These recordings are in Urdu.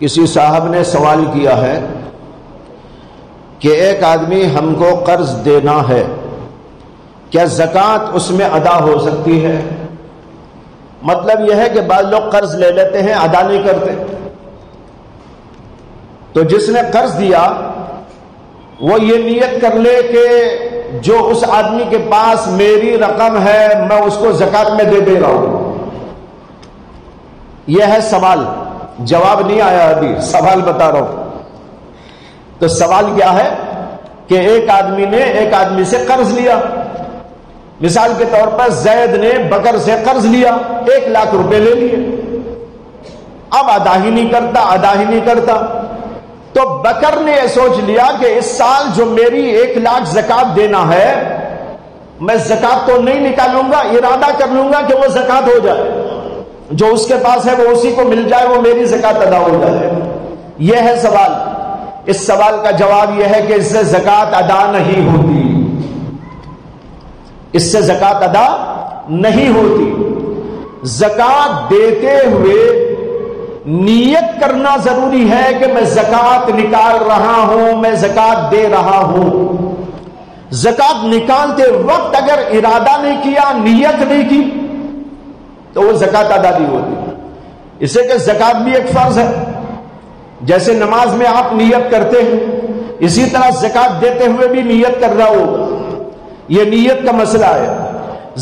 کسی صاحب نے سوال کیا ہے کہ ایک آدمی ہم کو قرض دینا ہے، کیا زکوٰۃ اس میں ادا ہو سکتی ہے؟ مطلب یہ ہے کہ بعض لوگ قرض لے لیتے ہیں، ادا نہیں کرتے، تو جس نے قرض دیا وہ یہ نیت کر لے کہ جو اس آدمی کے پاس میری رقم ہے میں اس کو زکوٰۃ میں دے رہا ہوں۔ یہ ہے سوال، جواب نہیں آیا ابھی، سوال بتا رہا ہوں۔ تو سوال کیا ہے کہ ایک آدمی نے ایک آدمی سے قرض لیا، مثال کے طور پر زید نے بکر سے قرض لیا، 1 لاکھ روپے لے لیے، اب ادا ہی نہیں کرتا، تو بکر نے یہ سوچ لیا کہ اس سال جو میری 1 لاکھ زکوٰۃ دینا ہے میں زکوٰۃ تو نہیں نکالوں گا، ارادہ کر لوں گا کہ وہ زکوٰۃ ہو جائے، جو اس کے پاس ہے وہ اسی کو مل جائے، وہ میری زکوٰۃ ادا ہو جائے۔ یہ ہے سوال۔ اس سوال کا جواب یہ ہے کہ اس سے زکوٰۃ ادا نہیں ہوتی، اس سے زکوٰۃ ادا نہیں ہوتی۔ زکوٰۃ دیتے ہوئے نیت کرنا ضروری ہے کہ میں زکوٰۃ نکال رہا ہوں، میں زکوٰۃ دے رہا ہوں۔ زکوٰۃ نکالتے وقت اگر ارادہ نہیں کیا، نیت نہیں کی، تو وہ زکوٰۃ ادا نہیں ہوتی۔ اسے کہ زکوٰۃ بھی ایک فرض ہے، جیسے نماز میں آپ نیت کرتے ہیں، اسی طرح زکوٰۃ دیتے ہوئے بھی نیت کرنا ہوگا، یہ نیت کا مسئلہ ہے۔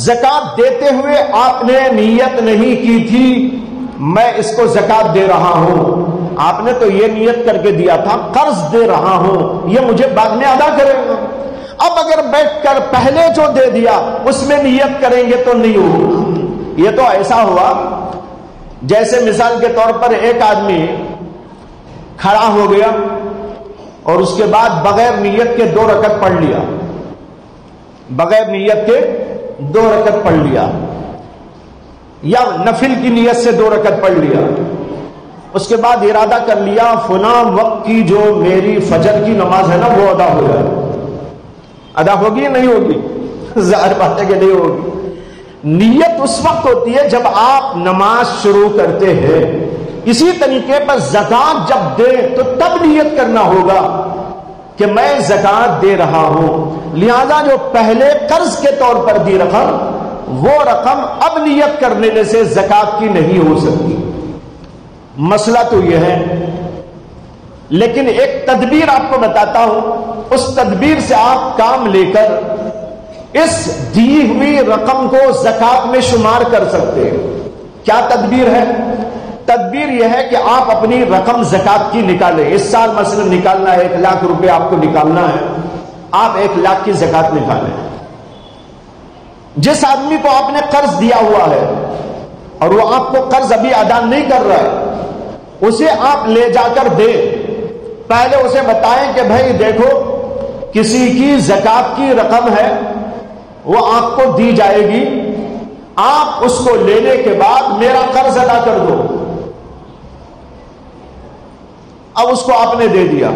زکوٰۃ دیتے ہوئے آپ نے نیت نہیں کی تھی میں اس کو زکوٰۃ دے رہا ہوں، آپ نے تو یہ نیت کر کے دیا تھا قرض دے رہا ہوں، یہ مجھے بعد میں ادا کرے گا۔ اب اگر بیٹھ کر پہلے جو دے دیا اس میں نیت کریں گے تو نہیں ہوگا۔ یہ تو ایسا ہوا جیسے مثال کے طور پر ایک آدمی کھڑا ہو گیا اور اس کے بعد بغیر نیت کے 2 رکعت پڑھ لیا، بغیر نیت کے 2 رکعت پڑھ لیا، یا نفل کی نیت سے 2 رکعت پڑھ لیا، اس کے بعد ارادہ کر لیا فلاں وقت کی جو میری فجر کی نماز ہے نا وہ ادا ہو جائے۔ ادا ہوگی یا نہیں ہوگی؟ ظاہر بات ہے کہ نہیں ہوگی۔ نیت اس وقت ہوتی ہے جب آپ نماز شروع کرتے ہیں، اسی طریقے پر زکوٰۃ جب دے تو تب نیت کرنا ہوگا کہ میں زکوٰۃ دے رہا ہوں۔ لہذا جو پہلے قرض کے طور پر دی رقم، وہ رقم اب نیت کرنے سے زکوٰۃ کی نہیں ہو سکتی۔ مسئلہ تو یہ ہے، لیکن ایک تدبیر آپ کو بتاتا ہوں، اس تدبیر سے آپ کام لے کر اس دی ہوئی رقم کو زکوٰۃ میں شمار کر سکتے ہیں۔ کیا تدبیر ہے؟ تدبیر یہ ہے کہ آپ اپنی رقم زکوٰۃ کی نکالیں۔ اس سال مثلا نکالنا ہے 1 لاکھ روپے آپ کو نکالنا ہے، آپ 1 لاکھ کی زکوٰۃ نکالیں۔ جس آدمی کو آپ نے قرض دیا ہوا ہے اور وہ آپ کو قرض ابھی ادا نہیں کر رہا ہے، اسے آپ لے جا کر دیں۔ پہلے اسے بتائیں کہ بھائی دیکھو کسی کی زکوٰۃ کی رقم ہے، وہ آپ کو دی جائے گی، آپ اس کو لینے کے بعد میرا قرض ادا کر دو۔ اب اس کو آپ نے دے دیا،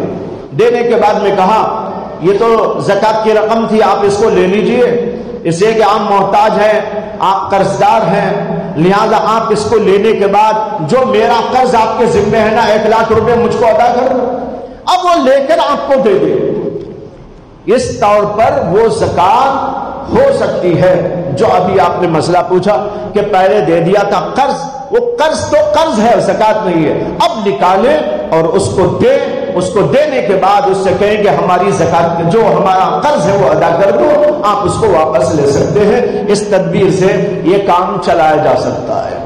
دینے کے بعد میں کہا یہ تو زکوٰۃ کی رقم تھی، آپ اس کو لے لیجئے، اس لیے کہ آپ محتاج ہیں، آپ قرضدار ہیں، لہذا آپ اس کو لینے کے بعد جو میرا قرض آپ کے ذمہ ہے نا 1 لاکھ روپے مجھ کو ادا کر دو۔ اب وہ لے کر آپ کو دے دے، اس طور پر وہ زکوٰۃ ہو سکتی ہے۔ جو ابھی آپ نے مسئلہ پوچھا کہ پہلے دے دیا تھا قرض، وہ قرض تو قرض ہے، زکوٰۃ نہیں ہے، اب نکالے اور اس کو دے، اس کو دینے کے بعد اس سے کہیں کہ ہماری زکوٰۃ جو ہمارا قرض ہے وہ ادا کر دو، آپ اس کو واپس لے سکتے ہیں۔ اس تدبیر سے یہ کام چلایا جا سکتا ہے۔